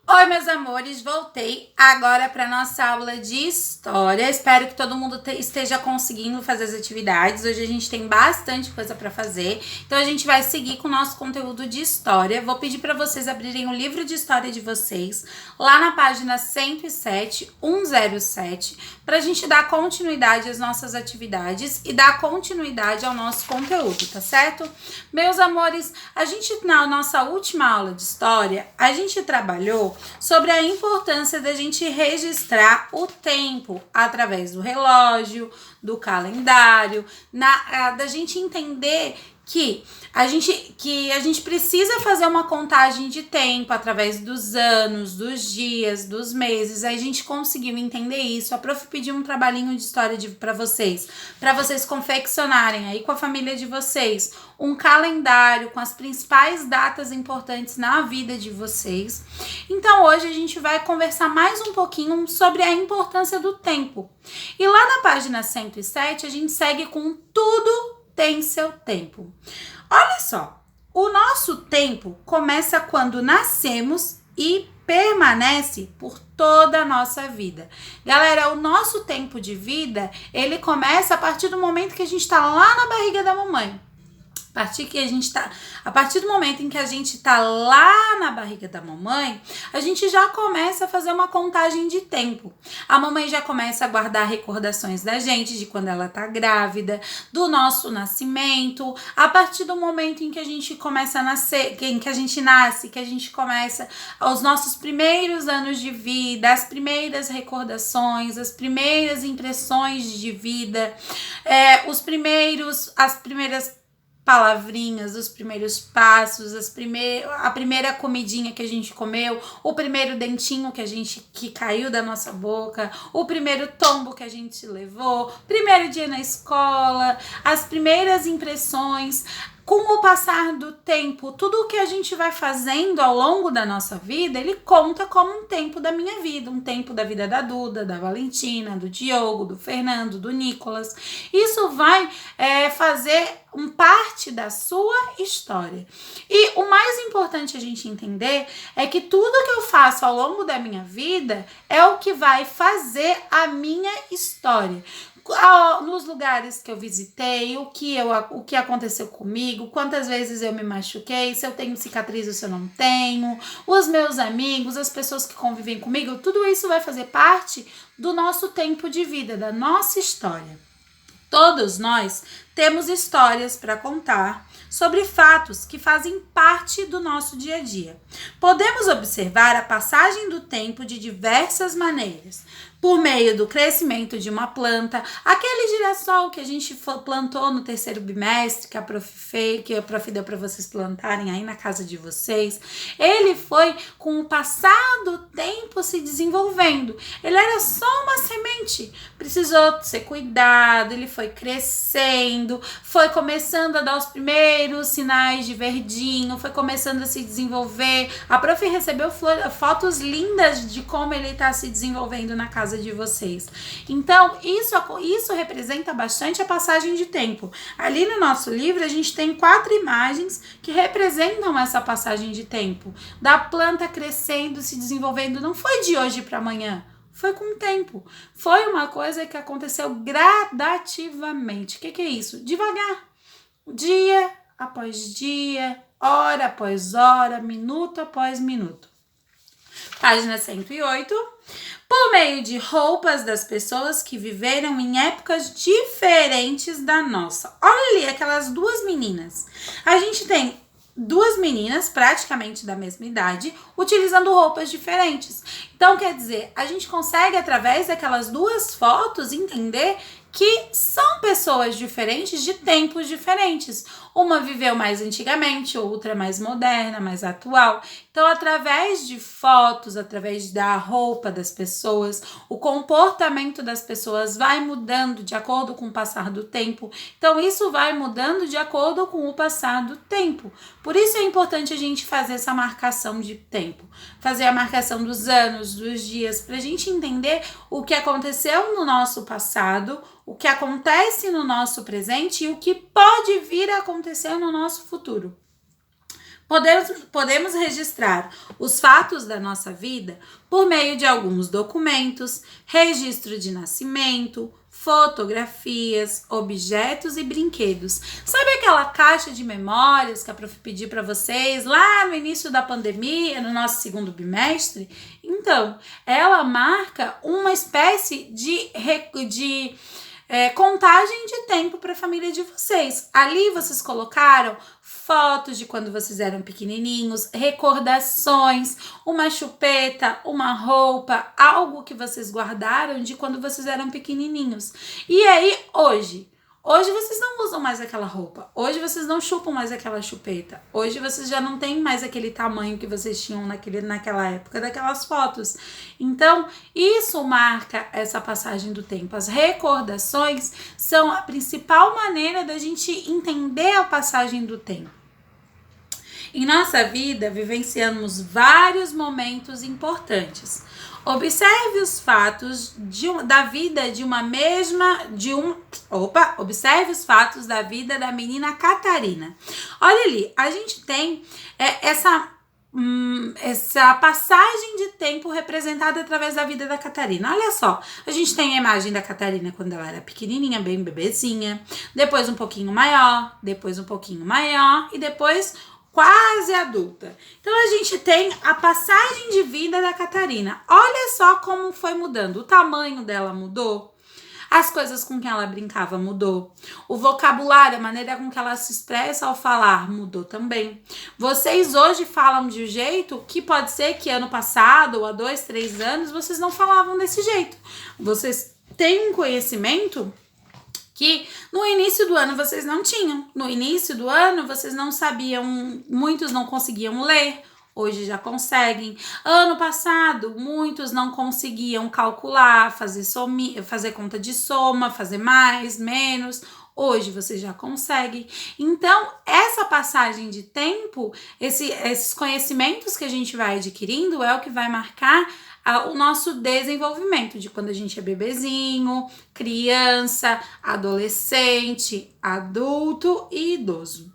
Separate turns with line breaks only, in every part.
Oi, meus amores, voltei agora para nossa aula de história. Espero que todo mundo esteja conseguindo fazer as atividades. Hoje a gente tem bastante coisa para fazer, então a gente vai seguir com o nosso conteúdo de história. Vou pedir para vocês abrirem o livro de história de vocês lá na página 107, para a gente dar continuidade às nossas atividades e dar continuidade ao nosso conteúdo, tá certo? Meus amores, a gente na nossa última aula de história, a gente trabalhou sobre a importância da gente registrar o tempo através do relógio, do calendário, da gente entender que a gente precisa fazer uma contagem de tempo através dos anos, dos dias, dos meses. Aí a gente conseguiu entender isso. A prof pediu um trabalhinho de história para vocês confeccionarem aí com a família de vocês um calendário com as principais datas importantes na vida de vocês. Então hoje a gente vai conversar mais um pouquinho sobre a importância do tempo. E lá na página 107 a gente segue com tudo tem seu tempo. Olha só, o nosso tempo começa quando nascemos e permanece por toda a nossa vida. Galera, o nosso tempo de vida, ele começa a partir do momento que a gente está lá na barriga da mamãe. A partir do momento em que a gente tá lá na barriga da mamãe, a gente já começa a fazer uma contagem de tempo. A mamãe já começa a guardar recordações da gente de quando ela tá grávida, do nosso nascimento. A partir do momento em que a gente começa a nascer, em que a gente nasce, que a gente começa os nossos primeiros anos de vida, as primeiras recordações, as primeiras impressões de vida, as primeiras palavrinhas, os primeiros passos, a primeira comidinha que a gente comeu, o primeiro dentinho que caiu da nossa boca, o primeiro tombo que a gente levou, primeiro dia na escola, as primeiras impressões. Com o passar do tempo, tudo o que a gente vai fazendo ao longo da nossa vida, ele conta como um tempo da minha vida, um tempo da vida da Duda, da Valentina, do Diogo, do Fernando, do Nicolas. Isso vai fazer parte da sua história. E o mais importante a gente entender é que tudo que eu faço ao longo da minha vida é o que vai fazer a minha história. Nos lugares que eu visitei, o que aconteceu comigo, quantas vezes eu me machuquei, se eu tenho cicatriz ou se eu não tenho, os meus amigos, as pessoas que convivem comigo, tudo isso vai fazer parte do nosso tempo de vida, da nossa história. Todos nós temos histórias para contar sobre fatos que fazem parte do nosso dia a dia. Podemos observar a passagem do tempo de diversas maneiras. Por meio do crescimento de uma planta, aquele girassol que a gente plantou no terceiro bimestre, que a prof deu para vocês plantarem aí na casa de vocês, ele foi, com o passar do tempo, se desenvolvendo. Ele era só uma semente, precisou ser cuidado, ele foi crescendo, foi começando a dar os primeiros sinais de verdinho, foi começando a se desenvolver. A prof recebeu fotos lindas de como ele está se desenvolvendo na casa de vocês. Então, isso representa bastante a passagem de tempo. Ali no nosso livro, a gente tem 4 imagens que representam essa passagem de tempo. Da planta crescendo, se desenvolvendo, não foi de hoje para amanhã. Foi com o tempo. Foi uma coisa que aconteceu gradativamente. O que é isso? Devagar. Dia após dia, hora após hora, minuto após minuto. Página 108. Por meio de roupas das pessoas que viveram em épocas diferentes da nossa. Olha ali aquelas 2 meninas. A gente tem 2 meninas praticamente da mesma idade, utilizando roupas diferentes. Então, quer dizer, a gente consegue, através daquelas 2 fotos, entender que são pessoas diferentes de tempos diferentes. Uma viveu mais antigamente, outra mais moderna, mais atual. Então, através de fotos, através da roupa das pessoas, o comportamento das pessoas vai mudando de acordo com o passar do tempo. Então, isso vai mudando de acordo com o passar do tempo. Por isso é importante a gente fazer essa marcação de tempo. Fazer a marcação dos anos, dos dias, para a gente entender o que aconteceu no nosso passado, o que acontece no nosso presente e o que pode vir a acontecer no nosso futuro. Podemos registrar os fatos da nossa vida por meio de alguns documentos, registro de nascimento, fotografias, objetos e brinquedos. Sabe aquela caixa de memórias que a prof pediu para vocês lá no início da pandemia, no nosso segundo bimestre? Então, ela marca uma espécie de contagem de tempo para a família de vocês. Ali vocês colocaram fotos de quando vocês eram pequenininhos, recordações, uma chupeta, uma roupa, algo que vocês guardaram de quando vocês eram pequenininhos. E aí, hoje vocês não usam mais aquela roupa, hoje vocês não chupam mais aquela chupeta, hoje vocês já não têm mais aquele tamanho que vocês tinham naquela época daquelas fotos. Então, isso marca essa passagem do tempo. As recordações são a principal maneira da gente entender a passagem do tempo. Em nossa vida, vivenciamos vários momentos importantes. Observe os fatos da vida de uma mesma. Observe os fatos da vida da menina Catarina. Olha ali, a gente tem essa passagem de tempo representada através da vida da Catarina. Olha só, a gente tem a imagem da Catarina quando ela era pequenininha, bem bebezinha, depois um pouquinho maior, depois um pouquinho maior e depois quase adulta. Então a gente tem a passagem de vida da Catarina. Olha só como foi mudando. O tamanho dela mudou. As coisas com que ela brincava mudou. O vocabulário, a maneira com que ela se expressa ao falar mudou também. Vocês hoje falam de um jeito que pode ser que ano passado ou há 2, 3 anos vocês não falavam desse jeito. Vocês têm um conhecimento que no início do ano vocês não tinham. No início do ano vocês não sabiam, muitos não conseguiam ler, hoje já conseguem. Ano passado, muitos não conseguiam calcular, fazer conta de soma, fazer mais, menos. Hoje vocês já conseguem. Então, essa passagem de tempo, esses conhecimentos que a gente vai adquirindo é o que vai marcar o nosso desenvolvimento de quando a gente é bebezinho, criança, adolescente, adulto e idoso.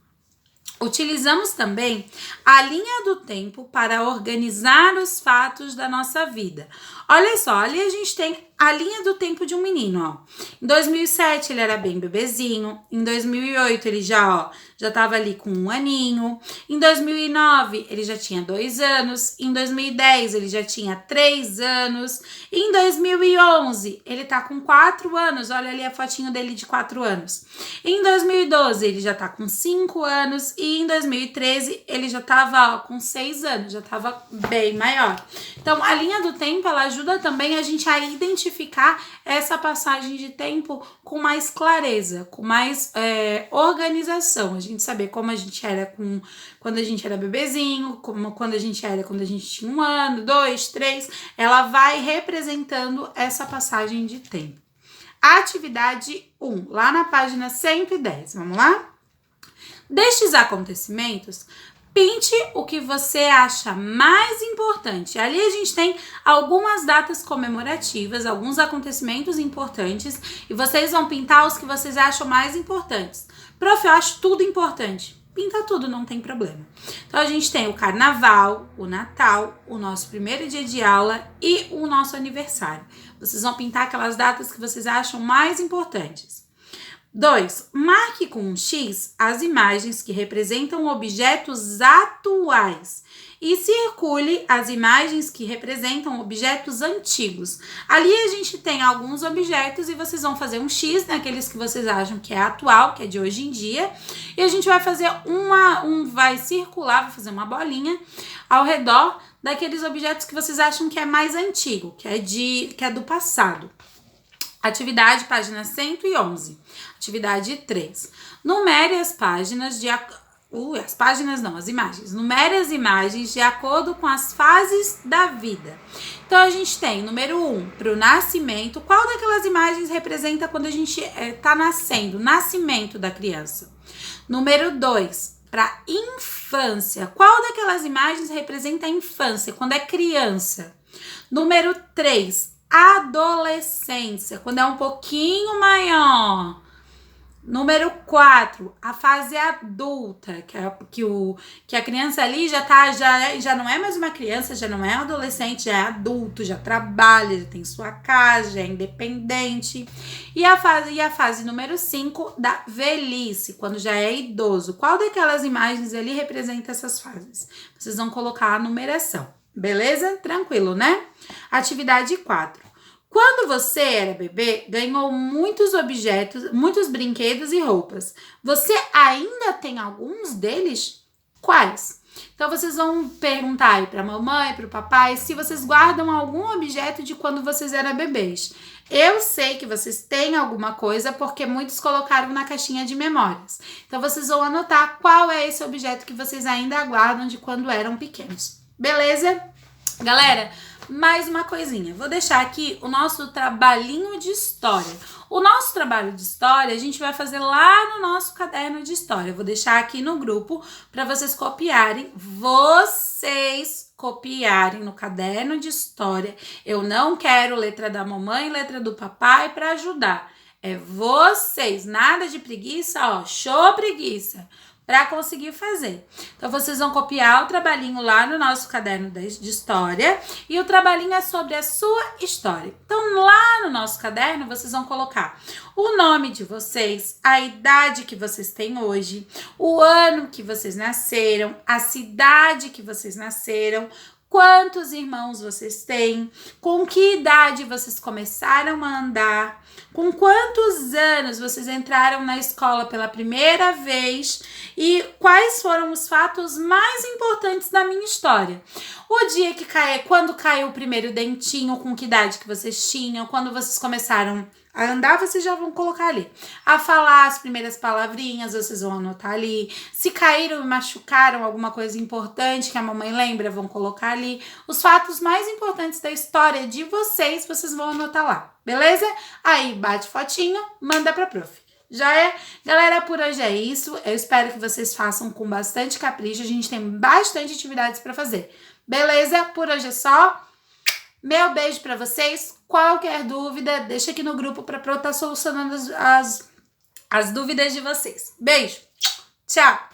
Utilizamos também a linha do tempo para organizar os fatos da nossa vida. Olha só, ali a gente tem a linha do tempo de um menino, ó. Em 2007 ele era bem bebezinho, em 2008 ele já estava ali com 1 aninho, em 2009 ele já tinha 2 anos, em 2010 ele já tinha 3 anos, em 2011 ele tá com 4 anos, olha ali a fotinho dele de 4 anos. Em 2012 ele já tá com 5 anos e em 2013 ele já tava com 6 anos, já tava bem maior. Então a linha do tempo ela ajuda também a gente a identificar essa passagem de tempo com mais clareza, com mais organização. A gente saber como a gente era quando a gente era bebezinho, quando a gente era quando a gente tinha 1 ano, 2, 3. Ela vai representando essa passagem de tempo. Atividade 1, lá na página 110. Vamos lá? Destes acontecimentos, pinte o que você acha mais importante. Ali a gente tem algumas datas comemorativas, alguns acontecimentos importantes e vocês vão pintar os que vocês acham mais importantes. Prof, eu acho tudo importante. Pinta tudo, não tem problema. Então a gente tem o carnaval, o Natal, o nosso primeiro dia de aula e o nosso aniversário. Vocês vão pintar aquelas datas que vocês acham mais importantes. 2. Marque com um X as imagens que representam objetos atuais e circule as imagens que representam objetos antigos. Ali a gente tem alguns objetos e vocês vão fazer um X naqueles que vocês acham que é atual, que é de hoje em dia, e a gente vai fazer vai circular, vai fazer uma bolinha ao redor daqueles objetos que vocês acham que é mais antigo, que é do passado. Atividade, página 111. Atividade 3. Numere as páginas as imagens. Numere as imagens de acordo com as fases da vida. Então, a gente tem, número 1, para o nascimento. Qual daquelas imagens representa quando a gente está nascendo? Nascimento da criança. Número 2, para infância. Qual daquelas imagens representa a infância? Quando é criança. Número 3, adolescência, quando é um pouquinho maior. Número 4, a fase adulta, que a criança ali já não é mais uma criança, já não é um adolescente, já é adulto, já trabalha, já tem sua casa, já é independente. E a fase número 5, da velhice, quando já é idoso. Qual daquelas imagens ali representa essas fases? Vocês vão colocar a numeração, beleza? Tranquilo, né? Atividade 4. Quando você era bebê, ganhou muitos objetos, muitos brinquedos e roupas. Você ainda tem alguns deles? Quais? Então, vocês vão perguntar aí pra mamãe, pro papai, se vocês guardam algum objeto de quando vocês eram bebês. Eu sei que vocês têm alguma coisa, porque muitos colocaram na caixinha de memórias. Então, vocês vão anotar qual é esse objeto que vocês ainda guardam de quando eram pequenos. Beleza? Galera, mais uma coisinha. Vou deixar aqui o nosso trabalhinho de história. O nosso trabalho de história a gente vai fazer lá no nosso caderno de história. Vou deixar aqui no grupo para vocês copiarem. Vocês copiarem no caderno de história. Eu não quero letra da mamãe, letra do papai para ajudar. É vocês. Nada de preguiça, ó. Show preguiça. Para conseguir fazer. Então, vocês vão copiar o trabalhinho lá no nosso caderno de história e o trabalhinho é sobre a sua história. Então, lá no nosso caderno, vocês vão colocar o nome de vocês, a idade que vocês têm hoje, o ano que vocês nasceram, a cidade que vocês nasceram, quantos irmãos vocês têm, com que idade vocês começaram a andar, com quantos anos vocês entraram na escola pela primeira vez e quais foram os fatos mais importantes da minha história. O dia que quando caiu o primeiro dentinho, com que idade que vocês tinham, quando vocês começaram a andar, vocês já vão colocar ali. A falar as primeiras palavrinhas, vocês vão anotar ali. Se caíram e machucaram alguma coisa importante que a mamãe lembra, vão colocar ali. Os fatos mais importantes da história de vocês, vocês vão anotar lá, beleza? Aí bate fotinho, manda pra prof. Já é? Galera, por hoje é isso. Eu espero que vocês façam com bastante capricho. A gente tem bastante atividades pra fazer. Beleza? Por hoje é só. Meu beijo pra vocês. Qualquer dúvida, deixa aqui no grupo pra eu estar solucionando as dúvidas de vocês. Beijo. Tchau.